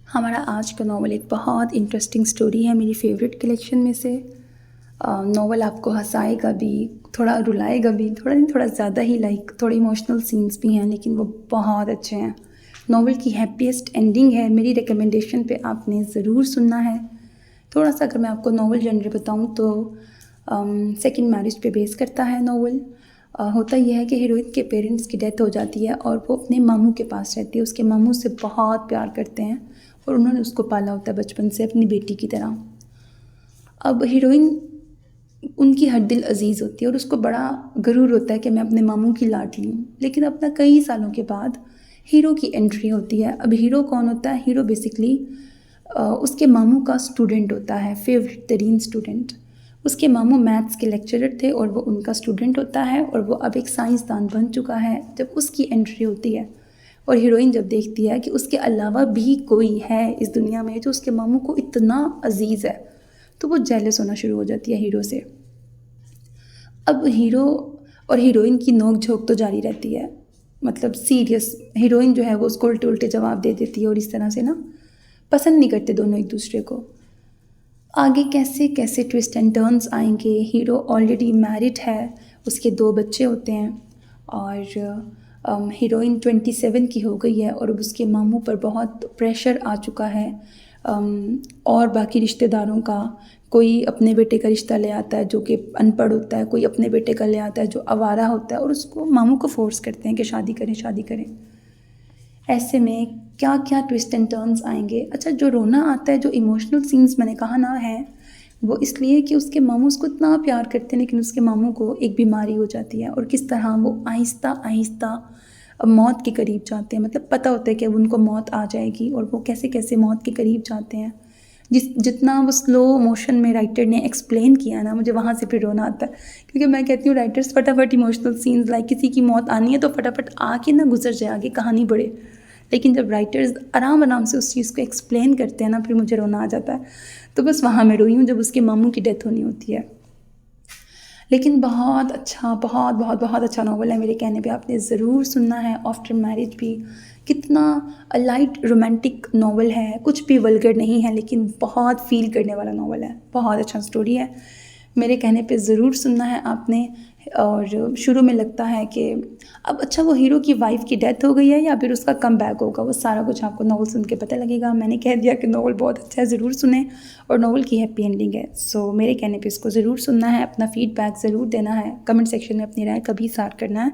हमारा आज का नावल एक बहुत इंटरेस्टिंग स्टोरी है मेरी फेवरेट कलेक्शन में से। नावल आपको हंसाएगा भी, थोड़ा रुलाएगा भी, थोड़ा नहीं थोड़ा ज़्यादा ही, थोड़े इमोशनल सीन्स भी हैं, लेकिन वो बहुत अच्छे हैं। नावल की हैप्पीएस्ट एंडिंग है, मेरी रिकमेंडेशन पे आपने ज़रूर सुनना है। थोड़ा सा अगर मैं आपको नावल जनर बताऊँ तो सेकंड मैरिज पे बेस करता है नावल। होता यह है कि हीरोइन के पेरेंट्स की डेथ हो जाती है और वो अपने मामू के पास रहती है। उसके मामू से बहुत प्यार करते हैं और उन्होंने उसको पाला होता है बचपन से अपनी बेटी की तरह। अब हीरोइन उनकी हर दिल अजीज़ होती है और उसको बड़ा गरूर होता है कि मैं अपने मामू की लाडली हूँ। लेकिन अपना कई सालों के बाद हीरो की एंट्री होती है। अब हीरो कौन होता है? हीरो बेसिकली उसके मामू का स्टूडेंट होता है, फेवरेट तरीन स्टूडेंट। उसके मामू मैथ्स के लेक्चरर थे और वो उनका स्टूडेंट होता है और वो अब एक साइंसदान बन चुका है। जब उसकी एंट्री होती है और हीरोइन जब देखती है कि उसके अलावा भी कोई है इस दुनिया में जो उसके मामू को इतना अजीज़ है, तो वो जेलस होना शुरू हो जाती है हीरो से। अब हीरो और हीरोइन की नोक झोंक तो जारी रहती है, मतलब सीरियस। हीरोइन जो है वो उसको उल्टे उल्टे जवाब दे देती है और इस तरह से ना पसंद नहीं करते दोनों एक दूसरे को। आगे कैसे कैसे ट्विस्ट एंड टर्न्स आएंगे। हीरो ऑलरेडी मैरिड है, उसके 2 बच्चे होते हैं और हीरोइन 27 की हो गई है और अब उसके मामू पर बहुत प्रेशर आ चुका है। और बाकी रिश्तेदारों का, कोई अपने बेटे का रिश्ता ले आता है जो कि अनपढ़ होता है, कोई अपने बेटे का ले आता है जो आवारा होता है और उसको मामू को फोर्स करते हैं कि शादी करें शादी करें। ऐसे में क्या क्या ट्विस्ट एंड टर्न्स आएंगे। अच्छा, जो रोना आता है, जो इमोशनल सीन्स मैंने कहा ना है, वो इसलिए कि उसके मामू उसको इतना प्यार करते हैं लेकिन उसके मामू को एक बीमारी हो जाती है और किस तरह वो आहिस्ता आहिस्ता मौत के करीब जाते हैं। मतलब पता होता है कि अब उनको मौत आ जाएगी और वो कैसे कैसे मौत के करीब जाते हैं। जितना वो स्लो मोशन में राइटर ने एक्सप्लेन किया ना, मुझे वहाँ से फिर रोना आता है, क्योंकि मैं कहती हूँ राइटर्स फटाफट इमोशनल सीन्स, किसी की मौत आनी है तो फटाफट आके ना गुजर जाए, आगे कहानी बढ़े। लेकिन जब राइटर्स आराम आराम से उस चीज़ को एक्सप्लेन करते हैं ना, फिर मुझे रोना आ जाता है। तो बस वहाँ मैं रोई हूँ जब उसके मामू की डेथ होनी होती है। लेकिन बहुत अच्छा, बहुत बहुत बहुत अच्छा नावल है, मेरे कहने पे आपने ज़रूर सुनना है। आफ्टर मैरिज भी कितना लाइट रोमांटिक नावल है, कुछ भी वल्गर नहीं है, लेकिन बहुत फील करने वाला नावल है, बहुत अच्छा स्टोरी है। मेरे कहने पे ज़रूर सुनना है आपने। और शुरू में लगता है कि अब अच्छा वो हीरो की वाइफ की डेथ हो गई है या फिर उसका कम बैक होगा, वो सारा कुछ आपको नावल सुन के पता लगेगा। मैंने कह दिया कि नावल बहुत अच्छा है, ज़रूर सुने और नावल की हैप्पी एंडिंग है। सो मेरे कहने पे इसको ज़रूर सुनना है, अपना फीडबैक ज़रूर देना है, कमेंट सेक्शन में अपनी राय कभी सार करना है।